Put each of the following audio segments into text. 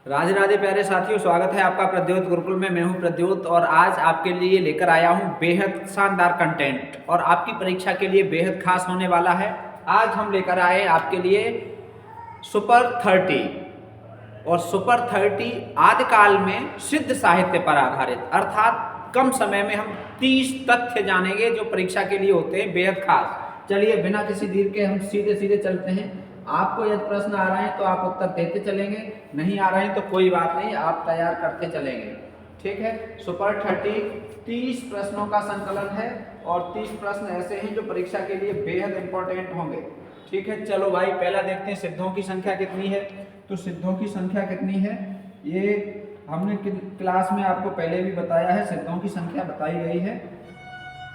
राधे राधे प्यारे साथियों, स्वागत है आपका प्रद्योत गुरुकुल में। मैं हूं प्रद्योत और आज आपके लिए लेकर आया हूं बेहद शानदार कंटेंट और आपकी परीक्षा के लिए बेहद खास होने वाला है। आज हम लेकर आए आपके लिए सुपर 30 और सुपर 30 आदिकाल में सिद्ध साहित्य पर आधारित, अर्थात कम समय में हम 30 तथ्य जानेंगे जो परीक्षा के लिए होते हैं बेहद खास। चलिए बिना किसी देर के हम सीधे सीधे चलते हैं। आपको यदि प्रश्न आ रहे हैं तो आप उत्तर देते चलेंगे, नहीं आ रहे हैं तो कोई बात नहीं, आप तैयार करते चलेंगे। ठीक है, सुपर 30 प्रश्नों का संकलन है और 30 प्रश्न ऐसे हैं जो परीक्षा के लिए बेहद इंपॉर्टेंट होंगे। ठीक है, चलो भाई पहला देखते हैं सिद्धों की संख्या कितनी है। तो सिद्धों की संख्या कितनी है ये हमने क्लास में आपको पहले भी बताया है। सिद्धों की संख्या बताई गई है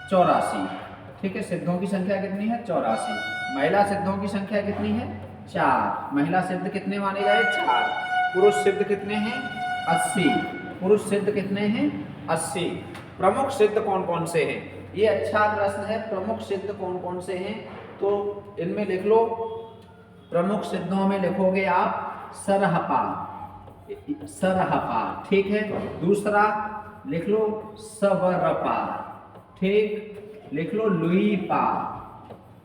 84। ठीक है, सिद्धों की संख्या कितनी है 84। महिला सिद्धों की संख्या कितनी है 4। महिला सिद्ध कितने माने गए 4। पुरुष सिद्ध कितने हैं 80। पुरुष सिद्ध कितने हैं 80। प्रमुख सिद्ध कौन कौन से हैं, ये अच्छा प्रश्न है। प्रमुख सिद्ध कौन कौन से हैं तो इनमें लिख लो। प्रमुख सिद्धों में लिखोगे आप सरहपा, सरहपा। ठीक है, दूसरा लिख लो सवरपा। ठीक, लिख लो लुईपा,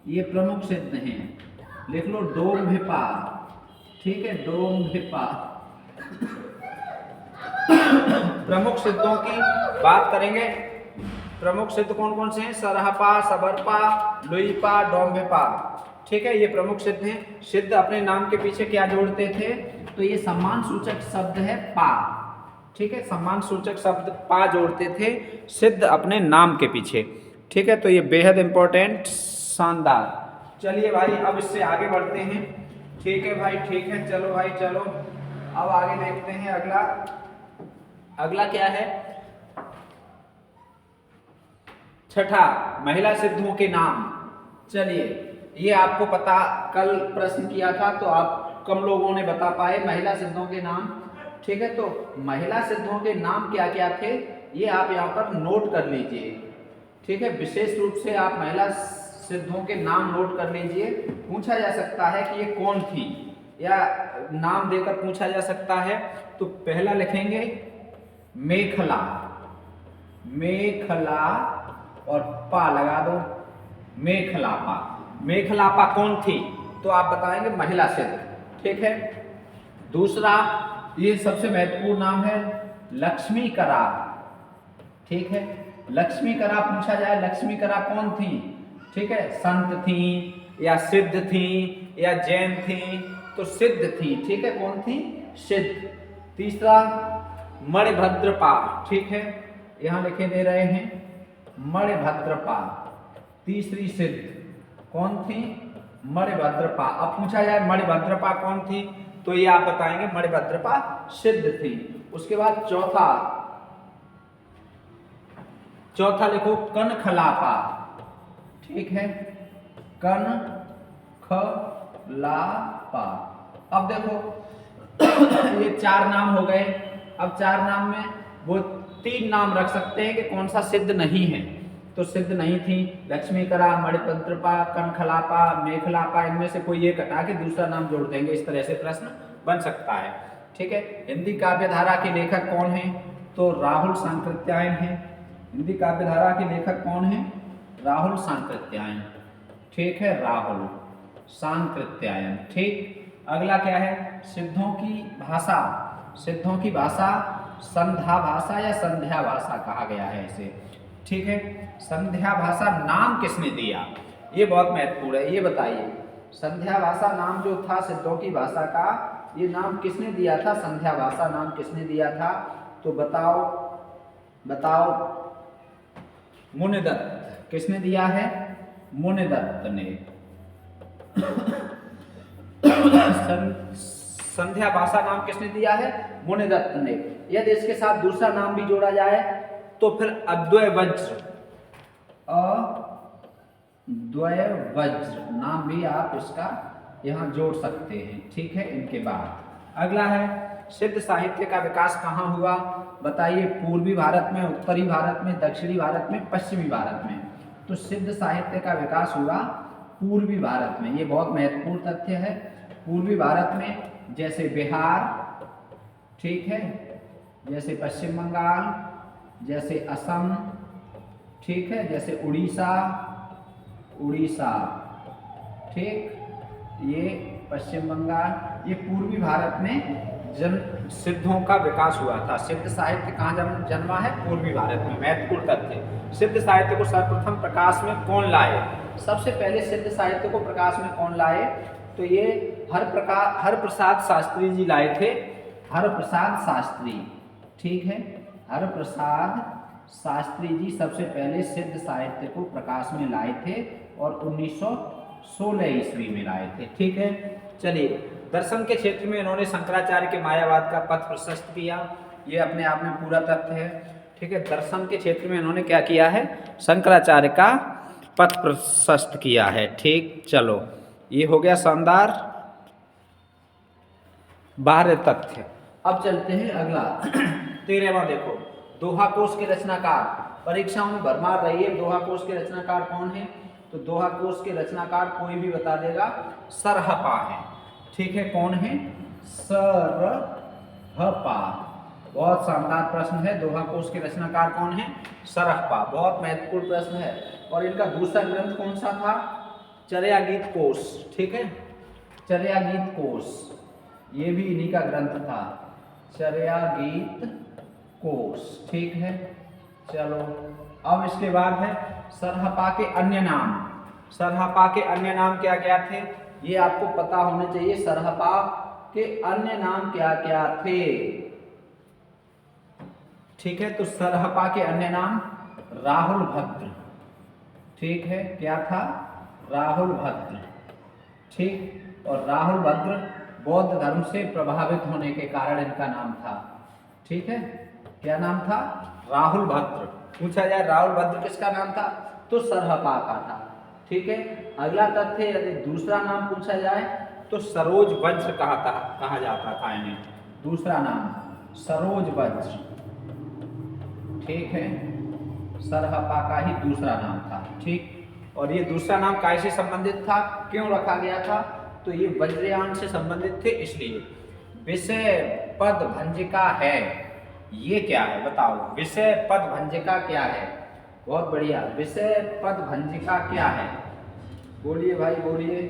ये प्रमुख सिद्ध हैं। लिख लो डोम्भिपा। ठीक है, डोम्भिपा। प्रमुख सिद्धों की बात करेंगे। प्रमुख सिद्ध कौन कौन से हैं, सरहपा, सबरपा, लुईपा, डोम्भिपा। ठीक है, ये प्रमुख सिद्ध हैं। सिद्ध अपने नाम के पीछे क्या जोड़ते थे तो ये सम्मान सूचक शब्द है पा। ठीक है, सम्मान सूचक शब्द पा जोड़ते थे सिद्ध अपने नाम के पीछे। ठीक है, तो ये बेहद इंपॉर्टेंट, शानदार। चलिए भाई अब इससे आगे बढ़ते हैं। ठीक है भाई, ठीक है, चलो भाई चलो। अब आगे देखते हैं अगला। अगला क्या है, छठा महिला सिद्धों के नाम। चलिए ये आपको पता, कल प्रश्न किया था तो आप कम लोगों ने बता पाए महिला सिद्धों के नाम। ठीक है, तो महिला सिद्धों के नाम क्या क्या थे ये आप यहाँ पर नोट कर लीजिए। ठीक है, विशेष रूप से आप महिला सिद्धों के नाम नोट कर लीजिए। पूछा जा सकता है कि ये कौन थी या नाम देकर पूछा जा सकता है। तो पहला लिखेंगे मेखला, मेखला और पा लगा दो, मेखलापा। मेखलापा कौन थी तो आप बताएंगे महिला सिद्ध। ठीक है, दूसरा ये सबसे महत्वपूर्ण नाम है लक्ष्मीकरा। ठीक है, लक्ष्मीकरा पूछा जाए, लक्ष्मीकरा कौन थी। ठीक है, संत थी या सिद्ध थी या जैन थी तो सिद्ध थी। ठीक है, कौन थी सिद्ध। तीसरा मणिभद्रपा। ठीक है, यहां लिखे दे रहे हैं मणिभद्रपा, तीसरी सिद्ध कौन थी मणिभद्रपा। अब पूछा जाए मणिभद्रपा कौन थी तो ये आप बताएंगे मणिभद्रपा सिद्ध थी। उसके बाद चौथा लिखो कनखलापा। ठीक है, कनखलापा। अब देखो ये 4 नाम हो गए। अब 4 नाम में वो 3 नाम रख सकते हैं कि कौन सा सिद्ध नहीं है। तो सिद्ध नहीं थी लक्ष्मीकरा, मणिभद्रपा, कनखलापा, मेखलापा, इनमें से कोई एक हटा के दूसरा नाम जोड़ देंगे। इस तरह से प्रश्न बन सकता है। ठीक है, हिंदी काव्यधारा के लेखक कौन हैं तो राहुल सांकृत्यायन हैं। हिंदी काव्यधारा के लेखक कौन हैं, राहुल सांकृत्यायन। ठीक है, राहुल सांकृत्यायन। ठीक, अगला क्या है, सिद्धों की भाषा। सिद्धों की भाषा संध्या भाषा या संध्या भाषा कहा गया है इसे। ठीक है, संध्या भाषा नाम किसने दिया, ये बहुत महत्वपूर्ण है। ये बताइए संध्या भाषा नाम जो था सिद्धों की भाषा का, ये नाम किसने दिया था, संध्या भाषा नाम किसने दिया था तो बताओ बताओ। मुनिदत्त। किसने दिया है, मुनिदत्त ने। संध्या भाषा नाम किसने दिया है, मुनिदत्त ने। यदि इसके साथ दूसरा नाम भी जोड़ा जाए तो फिर अद्वय वज्र, अद्वय वज्र नाम भी आप इसका यहां जोड़ सकते हैं। ठीक है, इनके बाद अगला है सिद्ध साहित्य का विकास कहाँ हुआ बताइए। पूर्वी भारत में, उत्तरी भारत में, दक्षिणी भारत में, पश्चिमी भारत में। तो सिद्ध साहित्य का विकास हुआ पूर्वी भारत में। ये बहुत महत्वपूर्ण तथ्य है। पूर्वी भारत में जैसे बिहार, ठीक है, जैसे पश्चिम बंगाल, जैसे असम, ठीक है, जैसे उड़ीसा, उड़ीसा, ठीक, ये पश्चिम बंगाल, ये पूर्वी भारत में सिद्धों का विकास हुआ था। सिद्ध साहित्य कहाँ जन्मा है? पूर्वी भारत में। महत्वपूर्ण तथ्य, सिद्ध साहित्य को सर्वप्रथम प्रकाश में कौन लाए? सबसे पहले सिद्ध साहित्य को प्रकाश में कौन लाए? तो ये हरप्रसाद शास्त्री जी लाए थे। हरप्रसाद शास्त्री, ठीक है, हरप्रसाद शास्त्री जी सबसे पहले सिद्ध साहित्य को प्रकाश में लाए थे और 1916 ईस्वी में लाए थे। ठीक है, चलिए, दर्शन के क्षेत्र में इन्होंने शंकराचार्य के मायावाद का पथ प्रशस्त किया। ये अपने आप में पूरा तथ्य है। ठीक है, दर्शन के क्षेत्र में इन्होंने क्या किया है? शंकराचार्य का पथ प्रशस्त किया है। ठीक, चलो, ये हो गया शानदार बाह्य तथ्य। अब चलते हैं अगला 13वां। देखो, दोहा कोश के रचनाकार, परीक्षाओं में भरमार रही है। दोहा कोश के रचनाकार कौन है? तो दोहा कोश के रचनाकार कोई भी बता देगा, सरहपा है। ठीक है, कौन है? सरहपा। बहुत शानदार प्रश्न है। दोहा कोश के रचनाकार कौन है? सरहपा। बहुत महत्वपूर्ण प्रश्न है। और इनका दूसरा ग्रंथ कौन सा था? चर्या गीत कोश। ठीक है, चर्या गीत कोश, ये भी इन्हीं का ग्रंथ था, चर्या गीत कोश। ठीक है, चलो, अब इसके बाद है सरहपा के अन्य नाम। सरहपा के अन्य नाम क्या क्या थे? ये आपको पता होने चाहिए। सरहपा के अन्य नाम क्या क्या थे? ठीक है, तो सरहपा के अन्य नाम राहुल भद्र। ठीक है, क्या था? राहुल भद्र। ठीक, और राहुल भद्र बौद्ध धर्म से प्रभावित होने के कारण इनका नाम था। ठीक है, क्या नाम था? राहुल भद्र। पूछा जाए राहुल भद्र किसका नाम था? तो सरहपा का था। ठीक है, अगला तथ्य, यदि दूसरा नाम पूछा जाए तो सरोज वज्र कहा जाता था इन्हें। दूसरा नाम सरोज वज्र। ठीक है, सरहपा का ही दूसरा नाम था। ठीक, और ये दूसरा नाम कैसे संबंधित था? क्यों रखा गया था? तो ये वज्रयान से संबंधित थे इसलिए। विषय पद भंजिका है, ये क्या है बताओ? विषय पद भंजिका क्या है? बहुत बढ़िया, विषय पद भंजिका क्या है? बोलिए भाई, बोलिए,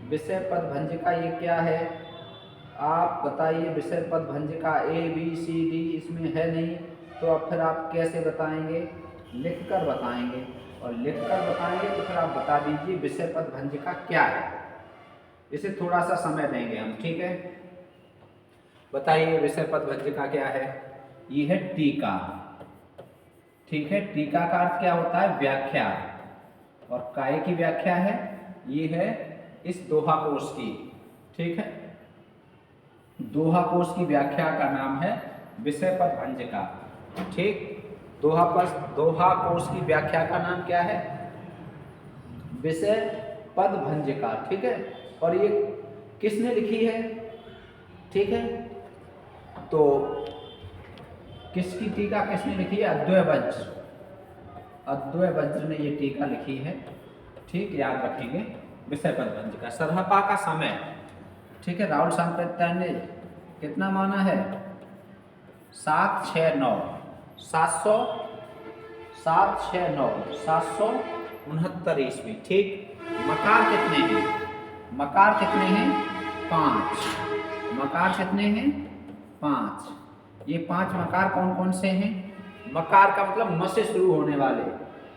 विषय पद भंजिका ये क्या है? आप बताइए। विषय पद भंजिका ABCD इसमें है नहीं, तो अब फिर आप कैसे बताएंगे? लिखकर बताएंगे, और लिखकर बताएंगे तो फिर आप बता दीजिए विषय पद भंजिका क्या है। इसे थोड़ा सा समय देंगे हम। ठीक है, बताइए विषय पद भंजिका क्या है? ये है टीका। ठीक है, टीका का अर्थ क्या होता है? व्याख्या। और काय की व्याख्या है, ये है इस दोहा कोश की। ठीक है, दोहा कोश की व्याख्या का नाम है विषय पद भंजिका। ठीक, दोहा कोश की व्याख्या का नाम क्या है? विषय पद भंजिका। ठीक है, और ये किसने लिखी है? ठीक है, तो किसकी टीका किसने लिखी है? अद्वैय वज्र। अद्वैय वज्र ने ये टीका लिखी है। ठीक, याद रखेंगे, विषय पद भंजिका। सरहपा का समय, ठीक है, राहुल सांकृत्यायन ने कितना माना है? 769 769 ईस्वी। ठीक, मकार कितने हैं? मकार कितने हैं? 5। मकार कितने हैं? 5। ये 5 मकार कौन कौन से हैं? मकार का मतलब म से शुरू होने वाले,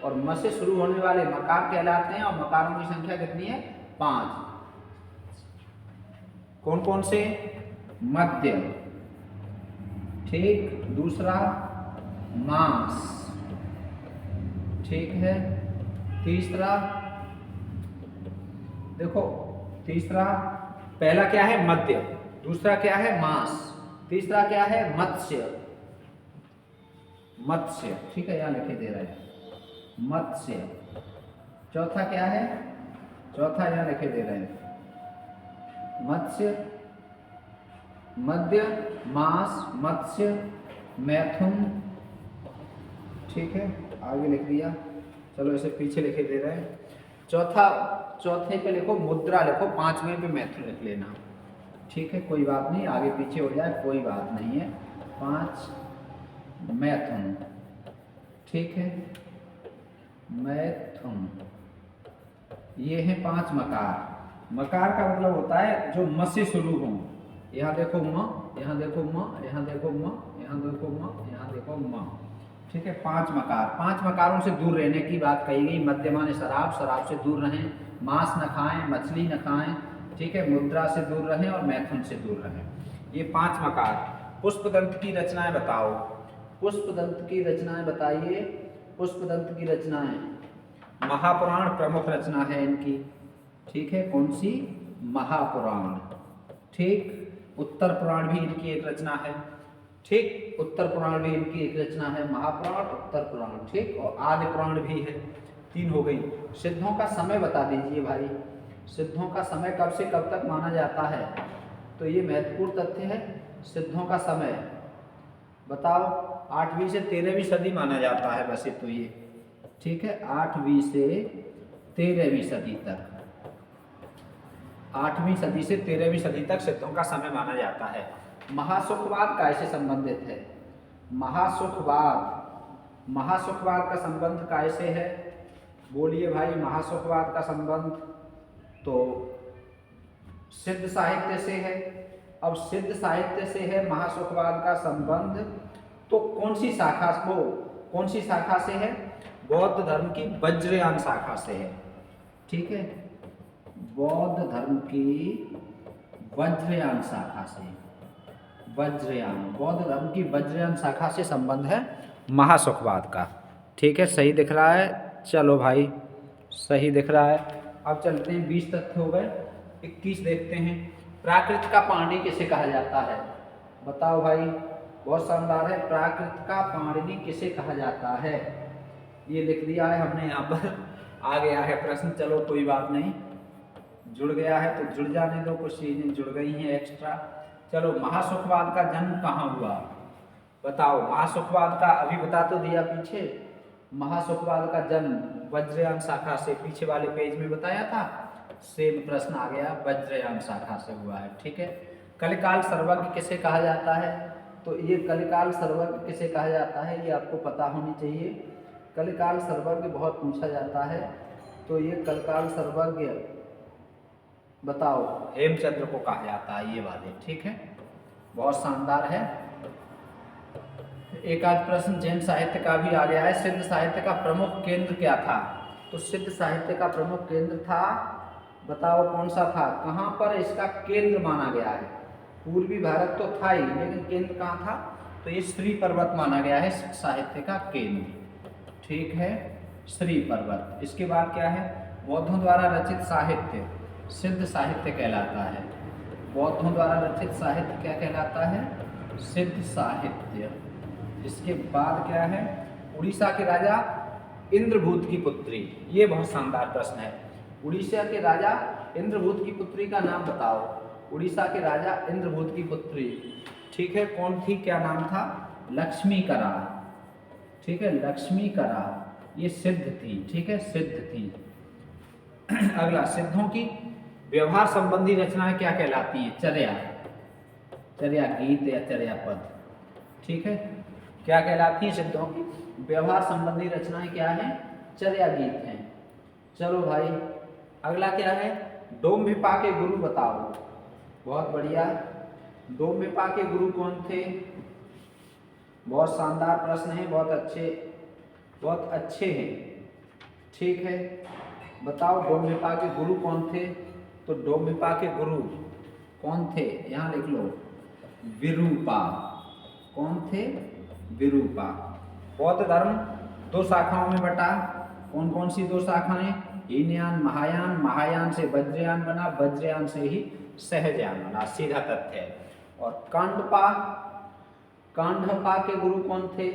और म से शुरू होने वाले मकार कहलाते हैं। और मकारों की संख्या कितनी है? 5। कौन कौन से? मध्य। ठीक, दूसरा मास। ठीक है, तीसरा, देखो, तीसरा, पहला क्या है? मध्य। दूसरा क्या है? मास। तीसरा क्या है? मत्स्य। मत्स्य, ठीक है, यहाँ लिखे दे रहे हैं, मत्स्य। चौथा क्या है? चौथा यहाँ लिखे दे रहे हैं, मत्स्य, मध्य, मास, मत्स्य, मैथुन। ठीक है, आगे लिख दिया। चलो, इसे पीछे लिखे दे रहे हैं। चौथे पे लिखो मुद्रा, लिखो 5वें पे मैथुन लिख लेना। ठीक है, कोई बात नहीं, आगे पीछे हो जाए कोई बात नहीं है। 5 मैथुन, ठीक है, मैथुन। ये है 5 मकार। मकार का मतलब होता है जो म से शुरू हो। यहाँ देखो म, यहाँ देखो म, यहाँ देखो म, यहाँ देखो म, यहाँ देखो म, ठीक है। 5 मकार, 5 मकारों से दूर रहने की बात कही गई। मद्यपान शराब, शराब से दूर रहें, मांस न खाएं, मछली न खाएं, ठीक है, मुद्रा से दूर रहें और मैथुन से दूर रहें। ये 5 मकार। पुष्पदंत की रचनाएं बताओ। पुष्पदंत की रचनाएं बताइए। पुष्पदंत की रचनाएं, महापुराण प्रमुख रचना है इनकी, ठीक है। कौन सी? महापुराण, ठीक। उत्तर पुराण भी इनकी एक रचना है, ठीक। उत्तर पुराण भी इनकी एक रचना है, महापुराण, उत्तर पुराण, ठीक। और आदि पुराण भी है। 3 हो गई। सिद्धों का समय बता दीजिए भाई। सिद्धों का समय कब से कब तक माना जाता है? तो ये महत्वपूर्ण तथ्य है। सिद्धों का समय बताओ। 8वीं से 13वीं सदी माना जाता है वैसे तो ये, ठीक है। 8वीं से 13वीं सदी तक, 8वीं सदी से 13वीं सदी तक सिद्धों का समय माना जाता है। महासुखवाद कैसे संबंधित है? महासुखवाद, महासुखवाद का संबंध कैसे है? बोलिए भाई। महासुखवाद का संबंध तो सिद्ध साहित्य से है। अब सिद्ध साहित्य से है महासुखवाद का संबंध, तो कौन सी शाखा को, कौन सी शाखा से है? बौद्ध धर्म की वज्रयान शाखा से है, ठीक है। बौद्ध धर्म की वज्रयान शाखा से, वज्रयान, बौद्ध धर्म की वज्रयान शाखा से संबंध है महासुखवाद का, ठीक है। सही दिख रहा है? चलो भाई, सही दिख रहा है। अब चलते हैं, 20 तथ्य हो गए। 21 देखते हैं। प्राकृत का पाणी किसे कहा जाता है? बताओ भाई। बहुत शानदार है। प्राकृत का पाणी किसे कहा जाता है? ये लिख दिया है हमने यहाँ पर। आ गया है प्रश्न, चलो कोई बात नहीं, जुड़ गया है तो जुड़ जाने दो, कुछ चीजें जुड़ गई हैं एक्स्ट्रा। चलो, महासुखवाद का जन्म कहाँ हुआ? बताओ। महासुखवाद का अभी बता तो दिया पीछे। महासुखवाद का जन्म वज्रयान शाखा से, पीछे वाले पेज में बताया था, सेम प्रश्न आ गया, वज्रयान शाखा से हुआ है, ठीक है। कलिकाल सर्वज्ञ किसे कहा जाता है? तो ये कलिकाल सर्वज्ञ किसे कहा जाता है ये आपको पता होनी चाहिए। कलिकाल सर्वज्ञ बहुत पूछा जाता है, तो ये कलिकाल सर्वज्ञ बताओ हेमचंद्र को कहा जाता है, ये वाले, ठीक है। बहुत शानदार है। एक आध प्रश्न जैन साहित्य का भी आ गया है। सिद्ध साहित्य का प्रमुख केंद्र क्या था? तो सिद्ध साहित्य का प्रमुख केंद्र था, बताओ कौन सा था? कहाँ पर इसका केंद्र माना गया है? पूर्वी भारत तो था ही, लेकिन केंद्र कहाँ था? तो ये श्री पर्वत माना गया है साहित्य का केंद्र, ठीक है, श्री पर्वत। इसके बाद क्या है? बौद्धों द्वारा रचित साहित्य सिद्ध साहित्य कहलाता है। बौद्धों द्वारा रचित साहित्य क्या कहलाता है? सिद्ध साहित्य। इसके बाद क्या है? उड़ीसा के राजा इंद्रभूत की पुत्री, ये बहुत शानदार प्रश्न है। उड़ीसा के राजा इंद्रभूत की पुत्री का नाम बताओ। उड़ीसा के राजा इंद्रभूत की पुत्री, ठीक है, कौन थी? क्या नाम था? लक्ष्मीकरा, ठीक है, लक्ष्मीकरा। ये सिद्ध थी, ठीक है, सिद्ध थी। अगला, सिद्धों की व्यवहार संबंधी रचनाएं क्या कहलाती हैं? चर्या, चर्या गीत या चर्या पद, ठीक है, क्या कहलाती हैं? सिद्धों की व्यवहार संबंधी रचनाएं क्या हैं? चर्या गीत हैं। चलो भाई, अगला क्या है? डोम्भिपा के गुरु बताओ। बहुत बढ़िया। डोम्भिपा के गुरु कौन थे? बहुत शानदार प्रश्न है, बहुत अच्छे हैं, ठीक है। बताओ डोम्भिपा के गुरु कौन थे? तो डोम्भिपा के गुरु कौन थे? यहाँ लिख लो, विरूपा। कौन थे? विरूपा। बौद्ध धर्म 2 शाखाओं में बटा। कौन कौन सी 2 शाखाएं? हीनयान, महायान, महायान से वज्रयान बना, वज्रयान से ही सहजयान बना, सीधा तथ्य है। और कांडपा, कांडपा के गुरु कौन थे?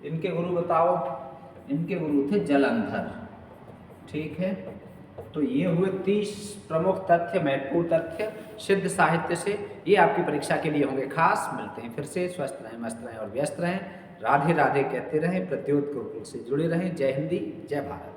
इनके गुरु बताओ। इनके गुरु थे जलंधर, ठीक है। तो ये हुए 30 प्रमुख तथ्य, महत्वपूर्ण तथ्य सिद्ध साहित्य से। ये आपकी परीक्षा के लिए होंगे खास। मिलते हैं फिर से। स्वस्थ रहें, मस्त रहें और व्यस्त रहें। राधे राधे कहते रहें। प्रद्योत गुरुकुल से जुड़े रहें। जय हिंदी, जय भारत।